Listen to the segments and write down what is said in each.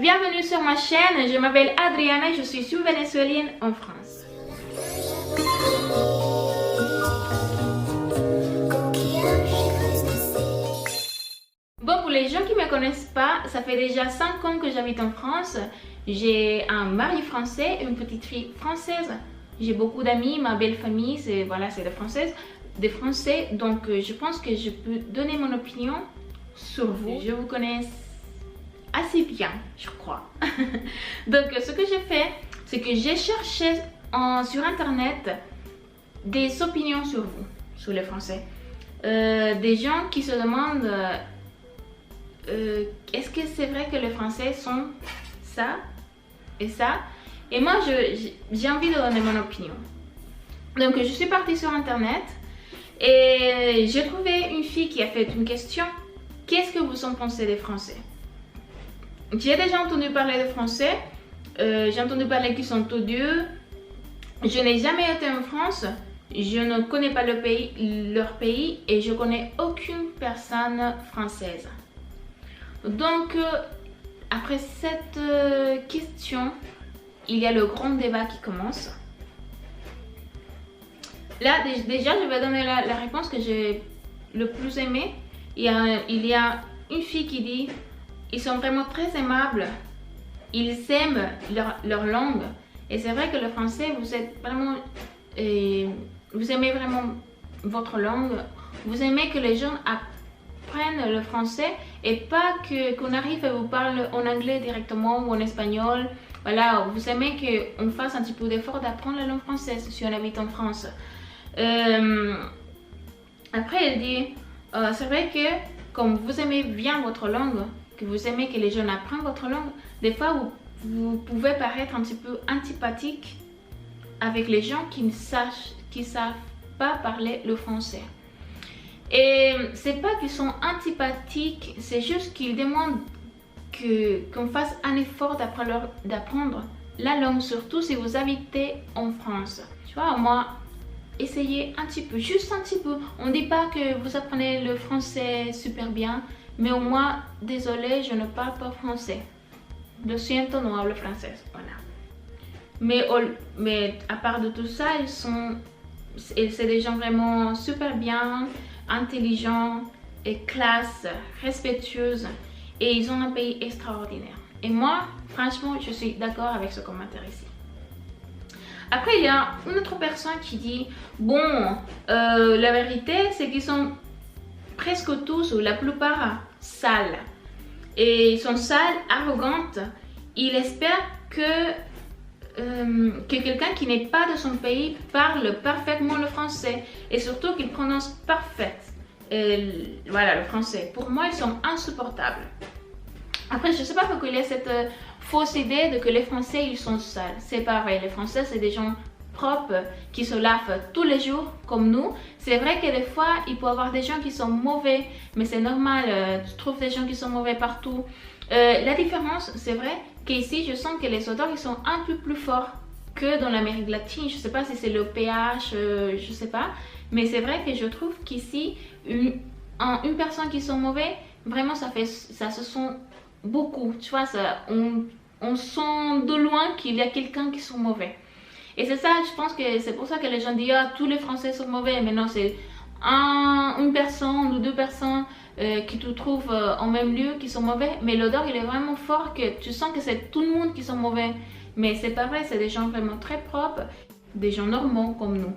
bienvenue sur ma chaîne. Je m'appelle Adriana et je suis vénézuélienne en France. Bon, pour les gens qui ne me connaissent pas, ça fait déjà 5 ans que j'habite en France. J'ai un mari français et une petite fille française. J'ai beaucoup d'amis, ma belle famille, c'est des Français. Donc je pense que je peux donner mon opinion sur vous. Je vous connais assez bien, je crois. Donc ce que j'ai fait, c'est que j'ai cherché sur internet des opinions sur vous, sur les Français. Des gens qui se demandent est-ce que c'est vrai que les Français sont ça et ça? Et moi j'ai envie de donner mon opinion. Donc je suis partie sur internet et j'ai trouvé une fille qui a fait une question. Qu'est-ce que vous en pensez des Français? J'ai déjà entendu parler de Français, j'ai entendu parler qu'ils sont odieux. Je n'ai jamais été en France, je ne connais pas leur pays et je connais aucune personne française. Donc, après cette question, il y a le grand débat qui commence. Là, déjà, je vais donner la réponse que j'ai le plus aimée. Il y a une fille qui dit: ils sont vraiment très aimables, ils aiment leur langue. Et c'est vrai que le français, vous aimez vraiment votre langue. Vous aimez que les gens apprennent le français et pas qu'on arrive à vous parler en anglais directement ou en espagnol. Voilà, vous aimez qu'on fasse un petit peu d'effort d'apprendre la langue française si on habite en France. Après, elle dit, c'est vrai que comme vous aimez bien votre langue, que vous aimez que les gens apprennent votre langue, des fois vous pouvez paraître un petit peu antipathique avec les gens qui ne savent pas parler le français. Et c'est pas qu'ils sont antipathiques, c'est juste qu'ils demandent qu'on fasse un effort d'apprendre la langue, surtout si vous habitez en France. Tu vois, moi, essayez un petit peu, juste un petit peu. On ne dit pas que vous apprenez le français super bien, mais au moins, désolé, je ne parle pas français. Lo siento, no hablo français. Voilà. Mais à part de tout ça, c'est des gens vraiment super bien, intelligents, et classe, respectueuses. Et ils ont un pays extraordinaire. Et moi, franchement, je suis d'accord avec ce commentaire ici. Après, il y a une autre personne qui dit, bon, la vérité, c'est qu'ils sont presque tous, ou la plupart, sales. Et ils sont sales, arrogantes. Il espère que quelqu'un qui n'est pas de son pays parle parfaitement le français. Et surtout qu'il prononce voilà, le français. Pour moi, ils sont insupportables. Après, je ne sais pas pourquoi il y a cette fausse idée de que les Français, ils sont sales. C'est pas vrai. Les Français, c'est des gens propres qui se lavent tous les jours comme nous. C'est vrai que des fois il peut y avoir des gens qui sont mauvais, mais c'est normal, tu trouves des gens qui sont mauvais partout. La différence, c'est vrai qu'ici je sens que les odeurs ils sont un peu plus forts que dans l'Amérique latine. Je sais pas si c'est le pH, je sais pas, mais c'est vrai que je trouve qu'ici une personne qui sont mauvais, vraiment ça se sent beaucoup, tu vois, on sent de loin qu'il y a quelqu'un qui sont mauvais. Et c'est ça, je pense que c'est pour ça que les gens disent ah, tous les Français sont mauvais. Mais non, c'est une personne ou deux personnes qui te trouvent en même lieu qui sont mauvais. Mais l'odeur, il est vraiment fort que tu sens que c'est tout le monde qui sont mauvais. Mais c'est pas vrai, c'est des gens vraiment très propres, des gens normaux comme nous.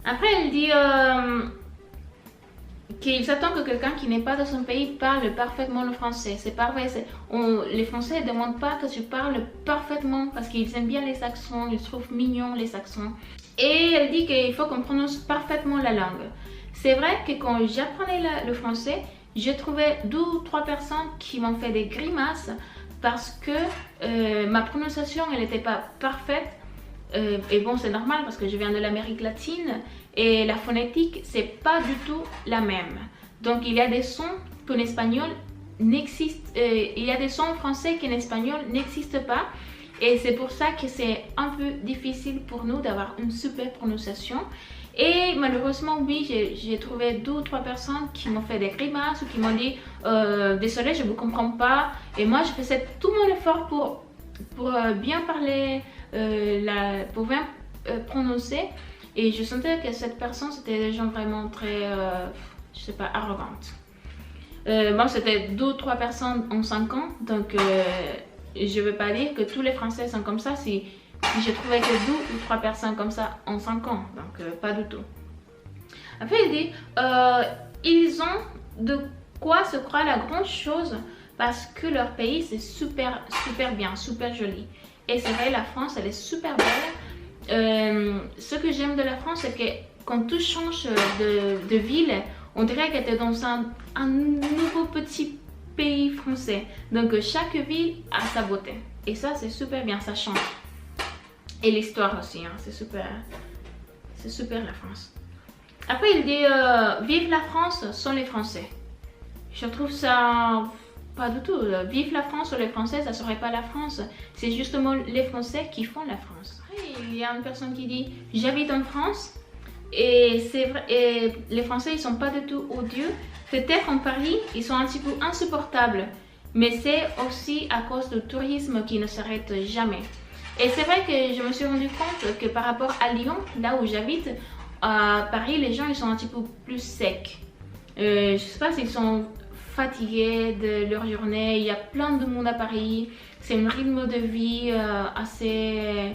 Après, elle dit qu'il s'attend que quelqu'un qui n'est pas de son pays parle parfaitement le français. C'est pas vrai. Les Français ne demandent pas que tu parles parfaitement parce qu'ils aiment bien les accents, ils trouvent mignons les accents. Et elle dit qu'il faut qu'on prononce parfaitement la langue. C'est vrai que quand j'apprenais le français, j'ai trouvé 2 ou 3 personnes qui m'ont fait des grimaces parce que ma prononciation elle n'était pas parfaite. Et bon, c'est normal parce que je viens de l'Amérique latine et la phonétique c'est pas du tout la même. Donc il y a des sons qu'en espagnol n'existent, il y a des sons en français qu'en espagnol n'existent pas. Et c'est pour ça que c'est un peu difficile pour nous d'avoir une super prononciation. Et malheureusement, oui, j'ai trouvé 2 ou 3 personnes qui m'ont fait des grimaces ou qui m'ont dit désolé, je ne vous comprends pas. Et moi, je faisais tout mon effort pour bien parler, pour bien prononcer. Et je sentais que cette personne, c'était des gens vraiment très, je sais pas, arrogantes. Bon, c'était 2 ou 3 personnes en 5 ans, donc je ne veux pas dire que tous les Français sont comme ça si j'ai trouvé que 2 ou 3 personnes comme ça en 5 ans, donc pas du tout. Après, il dit, ils ont de quoi se croire la grande chose parce que leur pays c'est super bien, super joli. Et c'est vrai, la France elle est super belle. Ce que j'aime de la France c'est que quand tu changes de ville, on dirait que tu es dans un nouveau petit pays français. Donc chaque ville a sa beauté. Et ça c'est super bien, ça change. Et l'histoire aussi, hein, c'est super la France. Après il dit vive la France sans les Français. Je trouve ça pas du tout. Vive la France sans les Français, ça serait pas la France. C'est justement les Français qui font la France. Après, il y a une personne qui dit j'habite en France et c'est vrai, et les Français ils sont pas du tout odieux. Peut-être en Paris ils sont un petit peu insupportables, mais c'est aussi à cause du tourisme qui ne s'arrête jamais. Et c'est vrai que je me suis rendu compte que par rapport à Lyon, là où j'habite, à Paris, les gens ils sont un petit peu plus secs. Je sais pas s'ils sont fatigués de leur journée, il y a plein de monde à Paris, c'est un rythme de vie assez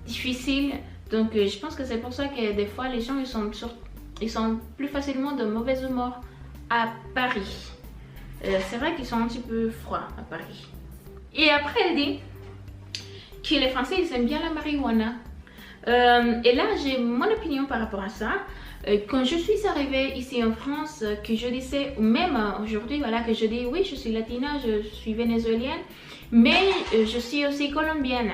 difficile. Donc je pense que c'est pour ça que des fois les gens ils sont plus facilement de mauvaise humeur à Paris. C'est vrai qu'ils sont un petit peu froids à Paris. Et après elle dit que les Français ils aiment bien la marijuana. Et là j'ai mon opinion par rapport à ça. Quand je suis arrivée ici en France, que je disais, ou même aujourd'hui, voilà, que je dis oui, je suis latina, je suis vénézuélienne, mais je suis aussi colombienne.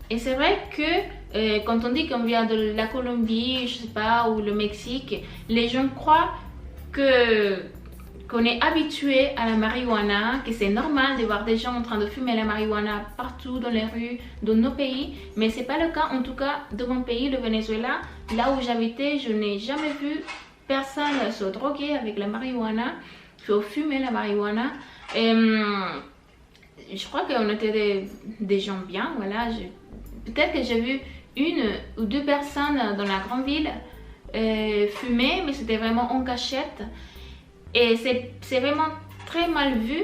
Et c'est vrai que quand on dit qu'on vient de la Colombie, je sais pas, ou le Mexique, les gens croient qu'on est habitué à la marijuana, que c'est normal de voir des gens en train de fumer la marijuana partout dans les rues de nos pays, mais c'est pas le cas, en tout cas de mon pays, le Venezuela. Là où j'habitais, je n'ai jamais vu personne se droguer avec la marijuana, se fumer la marijuana. Je crois qu'on était des gens bien, voilà. Peut-être que j'ai vu 1 ou 2 personnes dans la grande ville fumer, mais c'était vraiment en cachette. Et c'est vraiment très mal vu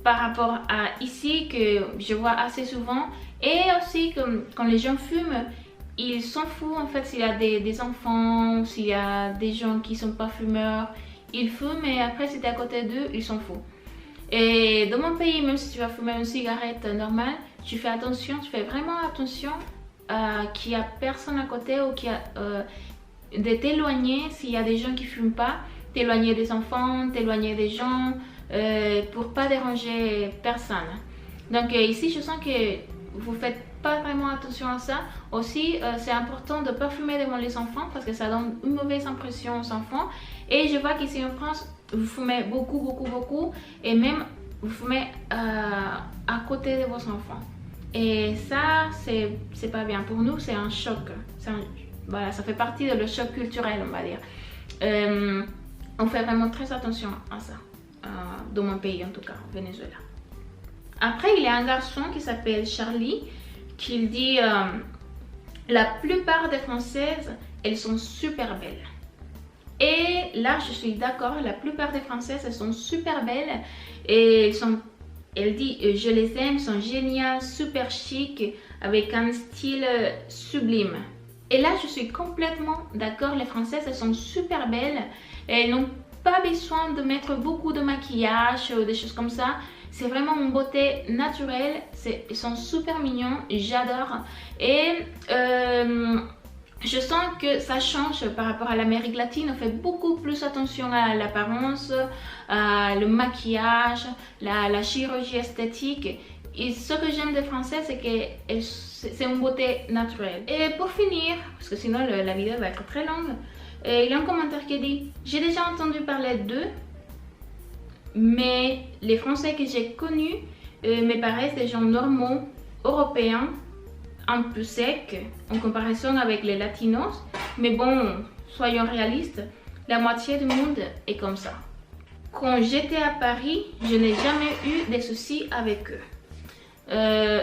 par rapport à ici que je vois assez souvent. Et aussi que quand les gens fument, ils s'en foutent en fait s'il y a des enfants, s'il y a des gens qui sont pas fumeurs. Ils fument et après si tu es à côté d'eux, ils s'en foutent. Et dans mon pays, même si tu vas fumer une cigarette normale, tu fais attention, tu fais vraiment attention qu'il n'y a personne à côté ou de t'éloigner s'il y a des gens qui fument pas. T'éloigner des enfants, t'éloigner des gens pour pas déranger personne. Donc ici je sens que vous faites pas vraiment attention à ça. Aussi c'est important de pas fumer devant les enfants parce que ça donne une mauvaise impression aux enfants. Et je vois qu'ici en France vous fumez beaucoup et même vous fumez à côté de vos enfants. Et ça c'est pas bien pour nous, c'est un choc. Voilà, ça fait partie de le choc culturel on va dire. On fait vraiment très attention à ça, dans mon pays en tout cas, au Venezuela. Après, il y a un garçon qui s'appelle Charlie, qui dit la plupart des Françaises, elles sont super belles. Et là, je suis d'accord, la plupart des Françaises, elles sont super belles. Et elle dit, je les aime, elles sont géniales, super chic, avec un style sublime. Et là, je suis complètement d'accord, les Françaises, elles sont super belles. Et elles n'ont pas besoin de mettre beaucoup de maquillage ou des choses comme ça. C'est vraiment une beauté naturelle. Ils sont super mignons, j'adore. Et je sens que ça change par rapport à l'Amérique latine. On fait beaucoup plus attention à l'apparence, le maquillage, la chirurgie esthétique. Et ce que j'aime des Français, c'est que c'est une beauté naturelle. Et pour finir, parce que sinon la vidéo va être très longue, il y a un commentaire qui dit « J'ai déjà entendu parler d'eux, mais les Français que j'ai connus me paraissent des gens normaux, européens, un peu secs en comparaison avec les Latinos. Mais bon, soyons réalistes, la moitié du monde est comme ça. Quand j'étais à Paris, je n'ai jamais eu de soucis avec eux.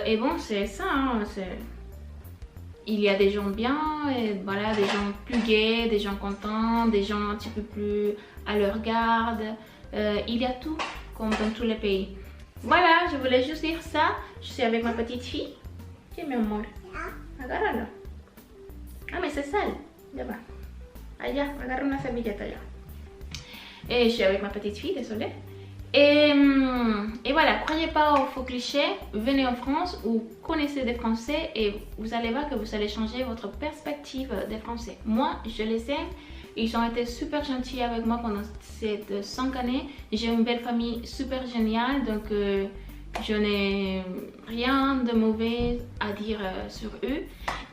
Et bon, c'est ça, hein, il y a des gens bien, et voilà, des gens plus gays, des gens contents, des gens un petit peu plus à leur garde. Il y a tout, comme dans tous les pays. Voilà, je voulais juste dire ça. Je suis avec ma petite fille. Tiens, mi amor. Agárralo. Ah, mais c'est sale. Ya va. Allá, agarra una servilleta allá. Et je suis avec ma petite fille, désolée. Et voilà, croyez pas aux faux clichés, venez en France ou connaissez des Français et vous allez voir que vous allez changer votre perspective des Français. Moi, je les aime, ils ont été super gentils avec moi pendant ces 5 années. J'ai une belle famille super géniale, donc je n'ai rien de mauvais à dire sur eux.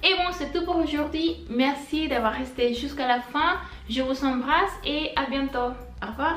Et bon, c'est tout pour aujourd'hui. Merci d'avoir resté jusqu'à la fin. Je vous embrasse et à bientôt. Au revoir.